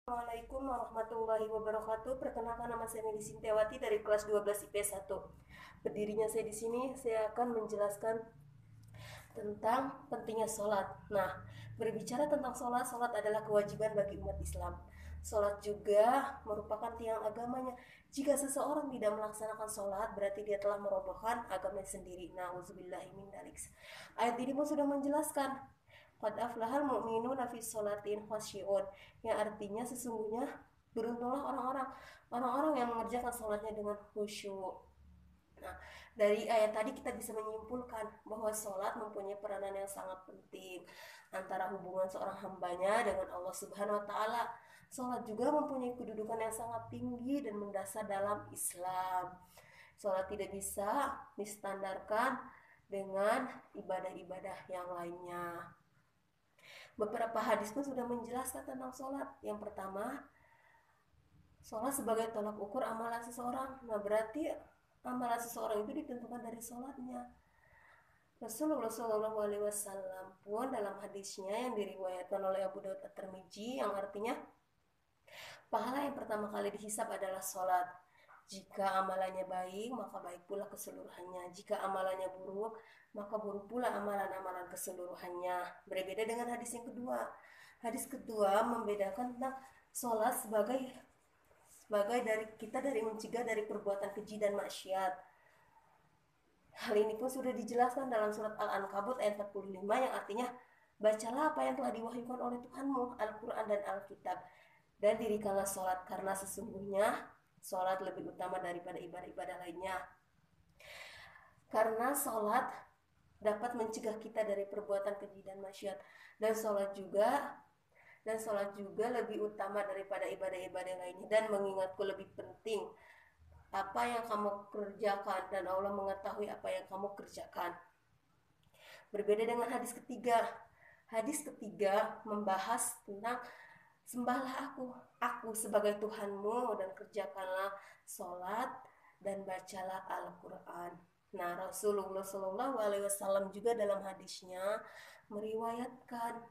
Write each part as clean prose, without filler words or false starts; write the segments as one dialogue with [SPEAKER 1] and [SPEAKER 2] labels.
[SPEAKER 1] Assalamualaikum warahmatullahi wabarakatuh. Perkenalkan, nama saya Meli Sintiawati dari kelas 12 IP 1. Berdirinya saya di sini, saya akan menjelaskan tentang pentingnya sholat. Nah, berbicara tentang sholat, sholat adalah kewajiban bagi umat Islam. Sholat juga merupakan tiang agamanya. Jika seseorang tidak melaksanakan sholat, berarti dia telah merobohkan agamanya sendiri. Nauzubillahi min dzalik. Ayat ini pun sudah menjelaskan, qad aflahal mu'minuna fi sholatin khasyi'un, yang artinya sesungguhnya beruntunglah orang-orang yang mengerjakan sholatnya dengan khusyuk. Nah, dari ayat tadi kita bisa menyimpulkan bahwa sholat mempunyai peranan yang sangat penting antara hubungan seorang hambanya dengan Allah Subhanahu wa Ta'ala. Sholat juga mempunyai kedudukan yang sangat tinggi dan mendasar dalam Islam. Sholat tidak bisa distandarkan dengan ibadah-ibadah yang lainnya. Beberapa hadis pun sudah menjelaskan tentang sholat. Yang pertama, sholat sebagai tolak ukur amalan seseorang. Nah, berarti amalan seseorang itu ditentukan dari sholatnya. Rasulullah SAW pun dalam hadisnya yang diriwayatkan oleh Abu Daud At-Tirmidzi, yang artinya pahala yang pertama kali dihisab adalah sholat. Jika amalannya baik, maka baik pula keseluruhannya. Jika amalannya buruk, maka buruk pula amalan-amalan keseluruhannya. Berbeda dengan hadis yang kedua. Hadis kedua membedakan tentang sholat sebagai dari mencegah dari perbuatan keji dan maksiat. Hal ini pun sudah dijelaskan dalam surat Al-Ankabut ayat 45, yang artinya, bacalah apa yang telah diwahyukan oleh Tuhanmu, Al-Quran dan Alkitab, dan dirikanlah sholat, karena sesungguhnya sholat lebih utama daripada ibadah-ibadah lainnya. Karena sholat dapat mencegah kita dari perbuatan keji dan maksiat, dan sholat juga lebih utama daripada ibadah-ibadah lainnya, dan mengingatku lebih penting apa yang kamu kerjakan, dan Allah mengetahui apa yang kamu kerjakan. Berbeda dengan hadis ketiga. Hadis ketiga membahas tentang sembahlah aku sebagai Tuhanmu, dan kerjakanlah sholat dan bacalah Al-Quran. Nah, Rasulullah SAW juga dalam hadisnya meriwayatkan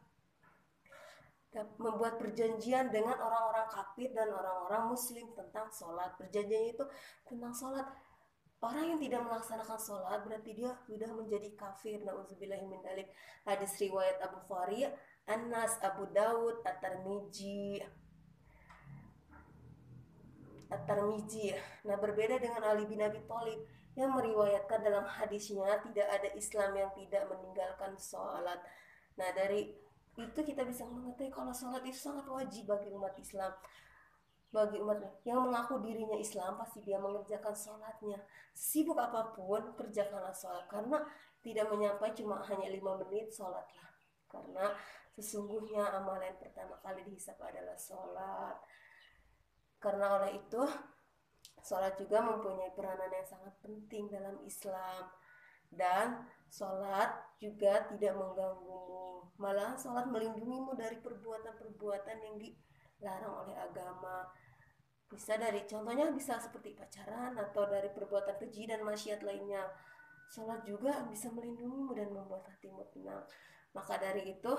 [SPEAKER 1] membuat perjanjian dengan orang-orang kafir dan orang-orang muslim tentang sholat. Perjanjian itu tentang sholat. Orang yang tidak melaksanakan sholat berarti dia sudah menjadi kafir. Nauzubillahimindzalik. Hadis riwayat Abu Bukhari, Anas, Abu Daud, At-Tirmidzi. Nah, berbeda dengan Ali bin Abi Thalib yang meriwayatkan dalam hadisnya, tidak ada Islam yang tidak meninggalkan sholat. Nah, dari itu kita bisa mengetahui kalau sholat itu sangat wajib bagi umat Islam. Bagi umat yang mengaku dirinya Islam, pasti dia mengerjakan sholatnya. Sibuk apapun, kerjakanlah sholat. Karena tidak menyampai cuma hanya 5 menit, sholatlah. Karena sesungguhnya amalan pertama kali dihisab adalah sholat. Karena oleh itu, sholat juga mempunyai peranan yang sangat penting dalam Islam. Dan sholat juga tidak mengganggumu, malah sholat melindungimu dari perbuatan-perbuatan yang dilarang oleh agama. Contohnya bisa seperti pacaran atau dari perbuatan keji dan maksiat lainnya. Sholat juga bisa melindungimu dan membuat hatimu tenang. Maka dari itu,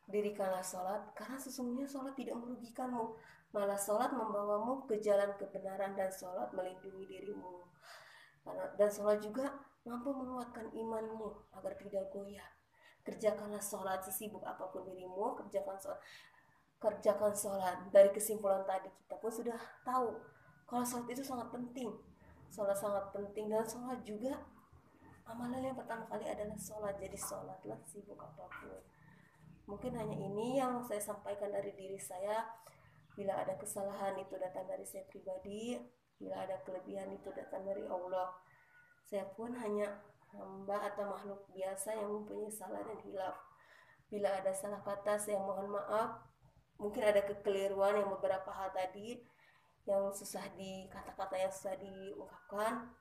[SPEAKER 1] dirikanlah sholat, karena sesungguhnya sholat tidak merugikanmu, malah sholat membawamu ke jalan kebenaran, dan sholat melindungi dirimu. Dan sholat juga mampu menguatkan imanmu agar tidak goyah. Kerjakanlah sholat sesibuk apapun dirimu, kerjakan sholat. Dari kesimpulan tadi kita pun sudah tahu kalau sholat itu sangat penting. Sholat sangat penting, dan sholat juga amalan yang pertama kali adalah sholat. Jadi sholatlah sibuk apapun. Mungkin hanya ini yang saya sampaikan dari diri saya. Bila ada kesalahan, itu datang dari saya pribadi. Bila ada kelebihan, itu datang dari Allah. Saya pun hanya hamba atau makhluk biasa yang mempunyai salah dan hilaf. Bila ada salah kata, saya mohon maaf. Mungkin ada kekeliruan yang beberapa hal tadi yang kata-kata yang susah diungkapkan.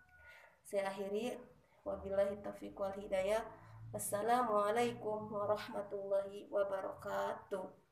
[SPEAKER 1] Saya akhiri, wabillahi taufiq wal hidayah. Wassalamualaikum warahmatullahi wabarakatuh.